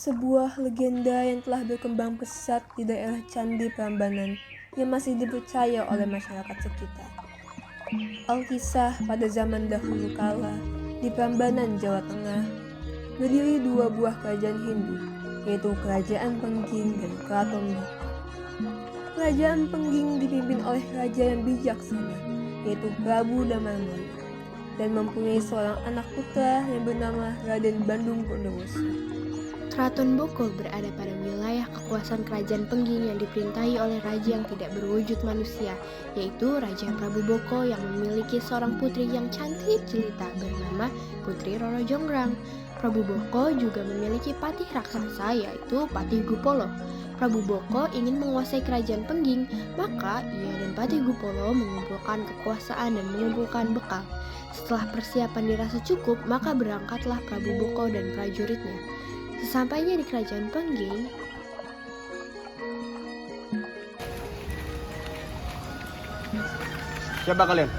Sebuah legenda yang telah berkembang pesat di daerah Candi Prambanan yang masih dipercaya oleh masyarakat sekitar. Alkisah pada zaman dahulu kala, di Prambanan, Jawa Tengah, berdiri dua buah kerajaan Hindu, yaitu Kerajaan Pengging dan Keraton Boko. Kerajaan Pengging dipimpin oleh raja yang bijaksana, yaitu Prabu Damarmaya, dan mempunyai seorang anak putra yang bernama Raden Bandung Bondowoso. Keraton Boko berada pada wilayah kekuasaan Kerajaan Pengging yang diperintahi oleh raja yang tidak berwujud manusia, yaitu Raja Prabu Boko yang memiliki seorang putri yang cantik jelita bernama Putri Roro Jonggrang. Prabu Boko juga memiliki patih raksasa, yaitu Patih Gupolo. Prabu Boko ingin menguasai Kerajaan Pengging, maka ia dan Patih Gupolo mengumpulkan kekuasaan dan mengumpulkan bekal. Setelah persiapan dirasa cukup, maka berangkatlah Prabu Boko dan prajuritnya. Sesampainya di Kerajaan Pengging, Siapa kalian?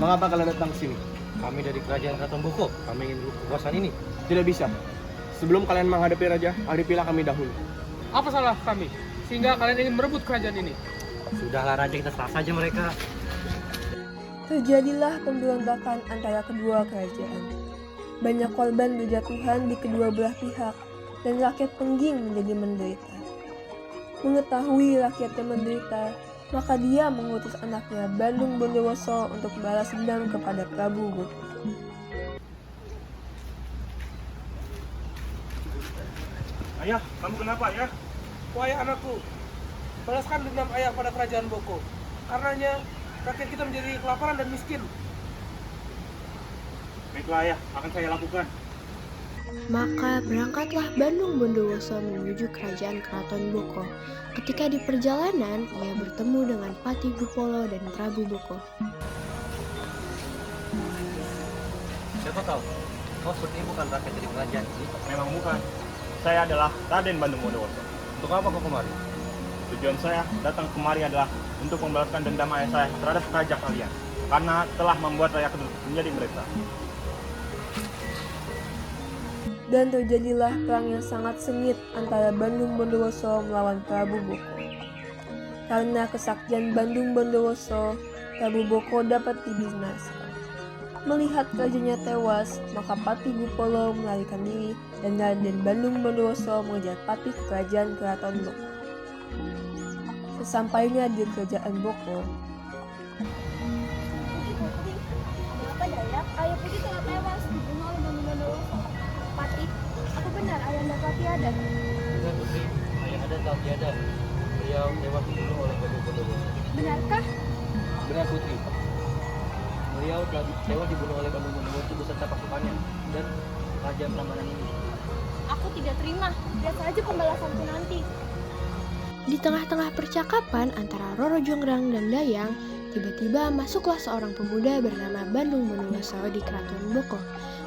Mengapa kalian datang ke sini? Kami dari Kerajaan Keraton Boko. Kami ingin kekuasaan ini. Tidak bisa. Sebelum kalian menghadapi raja, hadapilah kami dahulu. Apa salah kami sehingga kalian ingin merebut kerajaan ini? Sudahlah raja, kita serah saja mereka. Terjadilah pemberontakan antara kedua kerajaan. Banyak korban berjatuhan di kedua belah pihak, dan rakyat Pengging menjadi menderita. Mengetahui rakyatnya menderita, maka dia mengutus anaknya Bandung Bondowoso untuk balas dendam kepada Prabu Boko. Ayah, kamu kenapa ya? Wahai anakku, balaskan dendam ayah pada kerajaan Boko. Karenanya rakyat kita menjadi kelaparan dan miskin. Baiklah ayah, akan saya lakukan. maka berangkatlah Bandung Bondowoso menuju Kerajaan Keraton Boko. Ketika di perjalanan, ia bertemu dengan Patih Gupolo dan Prabu Boko. Siapa tahu? Kau sepertinya bukan rakyat dari kerajaan ini. Memang bukan. Saya adalah Raden Bandung Bondowoso. Untuk apa kau kemari? Tujuan saya datang kemari adalah untuk membalaskan dendam ayah saya terhadap raja kalian, karena telah membuat rakyat menjadi menderita. Dan terjadilah perang yang sangat sengit antara Bandung Bondowoso melawan Prabu Boko. Karena kesaktian Bandung Bondowoso, Prabu Boko dapat dibinasakan. Melihat rajanya tewas, maka Patih Gupolo melarikan diri dan Raden Bandung Bondowoso mengejar Patih ke kerajaan Keraton Boko. Sesampainya di kerajaan Boko, Apa daya? Ayah Putih telah tewas dibunuh oleh Bandung Bondowoso. Patih, apa benar Ayahanda telah tiada? Benar putri, ayahanda telah tiada. Beliau tewas dibunuh oleh Bandung Bondowoso. Benarkah? Benar putri. Beliau telah tewas dibunuh oleh Bandung Bondowoso beserta pasukannya dan Raja Prambanan ini. Aku tidak terima. Lihat saja pembalasanku nanti. Di tengah-tengah percakapan antara Roro Jonggrang dan Dayang, tiba-tiba masuklah seorang pemuda bernama Bandung Bondowoso di Keraton Boko.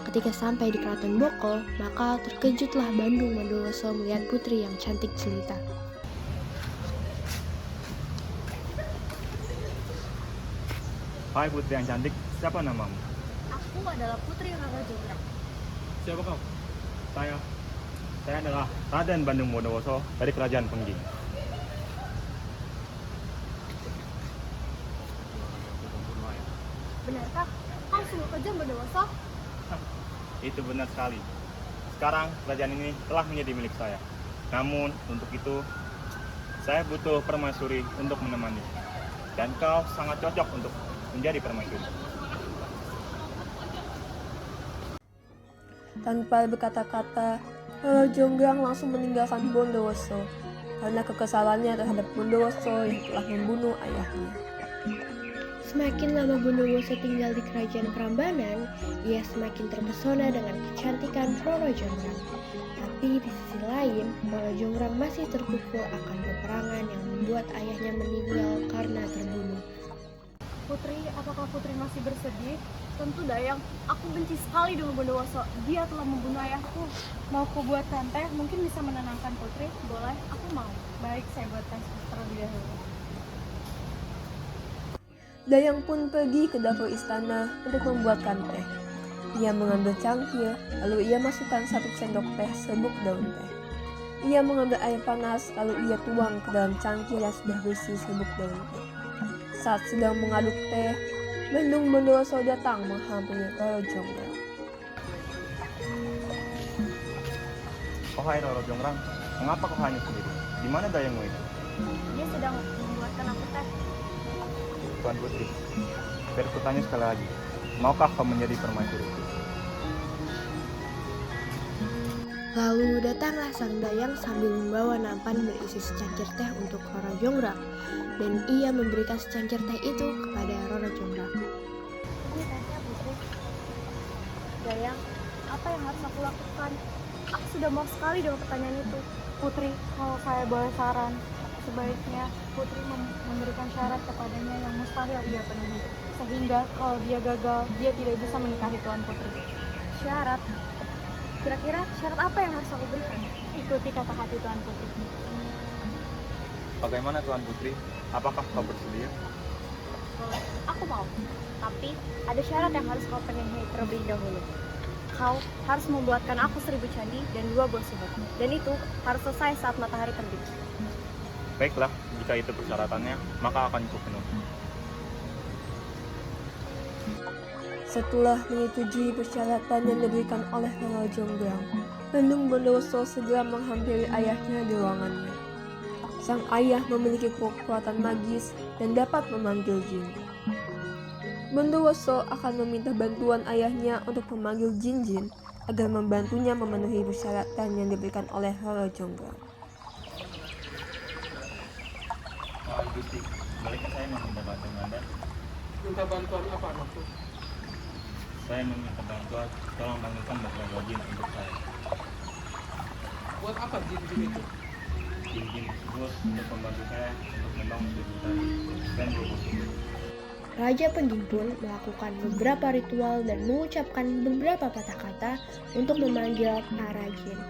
Ketika sampai di Keraton Boko, maka terkejutlah Bandung Bondowoso melihat putri yang cantik jelita. Hai putri yang cantik, siapa namamu? Aku adalah Putri Roro Jonggrang. Siapa kau? Saya adalah Raden Bandung Bondowoso dari Kerajaan Pengging. Benarkah? Kau sungguh kejam Bondowoso? Itu benar sekali. Sekarang kerajaan ini telah menjadi milik saya. Namun untuk itu saya butuh permaisuri untuk menemani. Dan kau sangat cocok untuk menjadi permaisuri. tanpa berkata-kata, Roro Jonggrang langsung meninggalkan Bondowoso karena kekesalannya terhadap Bondowoso yang telah membunuh ayahnya. Semakin lama Bondowoso tinggal di Kerajaan Prambanan, ia semakin terpesona dengan kecantikan Roro Jonggrang. Tapi di sisi lain, Roro Jonggrang masih terpukul akan peperangan yang membuat ayahnya meninggal karena terbunuh. Putri, apakah Putri masih bersedih? Tentu Dayang, aku benci sekali dengan Bondowoso. Dia telah membunuh ayahku. Mau ku buatkan teh? Mungkin bisa menenangkan Putri. Boleh? Aku mau. Baik, saya buatkan terlebih dahulu. Dayang pun pergi ke dapur istana untuk membuatkan teh. Ia mengambil cangkir, lalu ia masukkan 1 sendok teh serbuk daun teh. Ia mengambil air panas lalu ia tuang ke dalam cangkir yang sudah berisi serbuk daun teh. Saat sedang mengaduk teh, Bandung Bondowoso datang menghampiri Roro Jonggrang. Oh hai Roro Jonggrang, mengapa kau hanya sendiri? Di mana dayangmu itu? Dia sedang membuatkan aku teh. Tuan Putri, biar ku tanya sekali lagi, maukah kau menjadi permaisuri? Lalu datanglah sang dayang sambil membawa nampan berisi secangkir teh untuk Roro Jonggrang, dan ia memberikan secangkir teh itu kepada Roro Jonggrang. Ini tehnya Putri. Dayang, apa yang harus aku lakukan? Aku sudah mau sekali dengan pertanyaan itu. Putri, kalau saya boleh saran, sebaiknya Putri memberikan syarat kepadanya yang mustahil dia penuhi. Sehingga kalau dia gagal, dia tidak bisa menikahi Tuan Putri. Syarat? Kira-kira syarat apa yang harus aku berikan? Ikuti kata hati Tuan Putri. Bagaimana Tuan Putri? Apakah kau bersedia? Aku mau, tapi ada syarat yang harus kau penuhi terlebih dahulu. Kau harus membuatkan aku 1000 candi dan 2 buah sumur. Dan itu harus selesai saat matahari terbit. Baiklah, jika itu persyaratannya, maka akan kupenuhi. Setelah menyetujui persyaratan yang diberikan oleh Roro Jonggrang, Bandung Bondowoso segera menghampiri ayahnya di ruangannya. Sang ayah memiliki kekuatan magis dan dapat memanggil jin. Bondowoso akan meminta bantuan ayahnya untuk memanggil jin-jin agar membantunya memenuhi persyaratan yang diberikan oleh Roro Jonggrang. Gusti, bolehkah saya meminta bantuan Anda? Minta bantuan apa anakku? Saya meminta bantuan, tolong panggilkan beberapa jin untuk saya. Buat apa jin-jin itu? Jin-jin tersebut untuk membantu saya untuk membangun 1000 tadi dan 2 buah sumur. Raja Pengging pun melakukan beberapa ritual dan mengucapkan beberapa patah kata untuk memanggil para jin.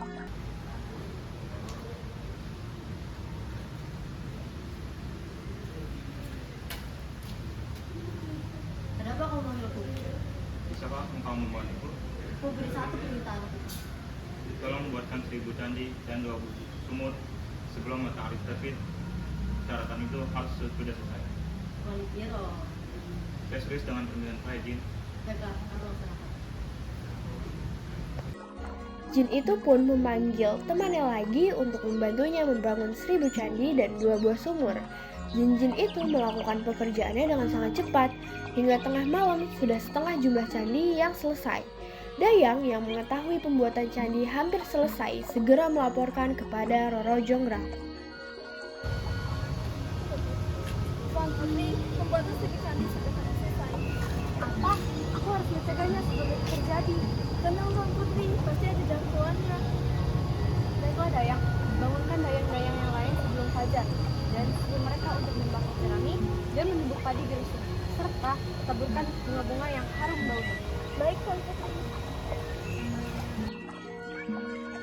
Kenapa kau memanggilku? Bisakah engkau membantuku? Aku beri satu permintaan. Tolong buatkan 1000 candi dan 2 buah sumur sebelum matahari terbit. Syaratan itu harus sudah selesai. Saya serius dengan permintaan saya, Jin. Jin itu pun memanggil temannya lagi untuk membantunya membangun 1000 candi dan 2 buah sumur. Jin-jin itu melakukan pekerjaannya dengan sangat cepat. Hingga tengah malam sudah setengah jumlah candi yang selesai. Dayang yang mengetahui pembuatan candi hampir selesai segera melaporkan kepada Roro Jonggrang. Tuan Putri, pembuatan 1000 candi sudah selesai. Apa? Aku harus mencegahnya sebelum itu terjadi. Tenang Tuan Putri, pasti ada jangkauannya. Baiklah Dayang, bangunkan dayang-dayang yang lain sebelum fajar. Dan sebelum mereka untuk membakar jerami dan menumbuk padi di rusun. Serta taburkan bunga-bunga yang harum baunya. Baik Tuan Putri.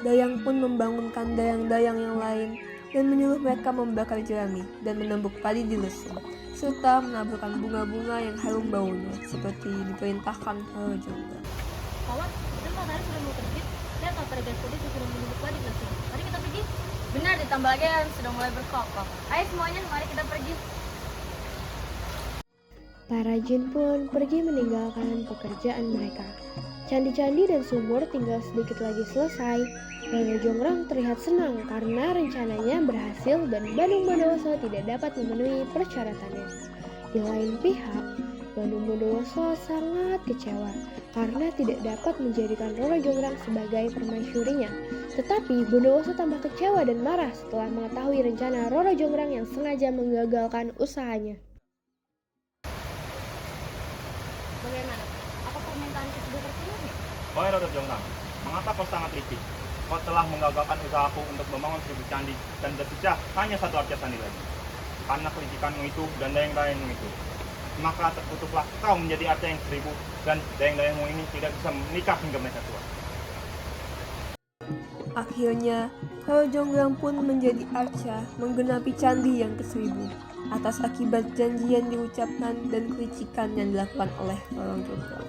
Dayang pun membangunkan dayang-dayang yang lain dan menyuruh mereka membakar jerami dan menumbuk padi di lesung, serta menaburkan bunga-bunga yang harum baunya seperti diperintahkan Roro Jonggrang. Kawan, itu matahari sudah mau terbit. Lihat pada gas padi sudah menumbuk padi di lesung. Mari kita pergi. Benar, ditambah lagi yang sudah mulai berkokoh. Ayo semuanya, mari kita pergi. Para jin pun pergi meninggalkan pekerjaan mereka. Candi-candi dan sumur tinggal sedikit lagi selesai. Roro Jonggrang terlihat senang karena rencananya berhasil dan Bandung Bondowoso tidak dapat memenuhi persyaratannya. Di lain pihak, Bandung Bondowoso sangat kecewa karena tidak dapat menjadikan Roro Jonggrang sebagai permaisurinya. Tetapi Bondowoso tambah kecewa dan marah setelah mengetahui rencana Roro Jonggrang yang sengaja menggagalkan usahanya. Bagaimana? Apa permintaan itu sudah terpenuhi? Wahai Roro Jonggrang, mengapa kau sangat licik? Kau telah menggagalkan usahaku untuk membangun 1000 candi dan tersisa hanya 1 arca candi lagi. Karena kelicikanmu itu dan dayang-dayangmu itu, maka terkutuklah kau menjadi arca yang 1000 dan dayang-dayangmu ini tidak bisa menikah hingga mereka tua. Akhirnya, Roro Jonggrang pun menjadi arca menggenapi candi yang ke-1000 atas akibat janji yang diucapkan dan kelicikan yang dilakukan oleh Roro Jonggrang.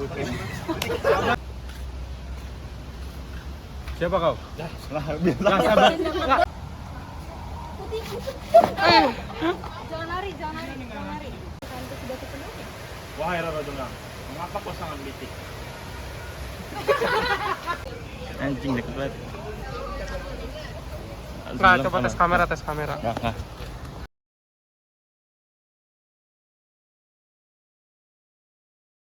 Putri. Siapa kau? Lah, biasa. Sabar. Jangan lari, jangan lari. Tante sudah kepenuhnya. Wahai Rara Jonggrang, mengapa kau sangat licik? Anjing deket banget. Nah, coba tes kamera. Nah.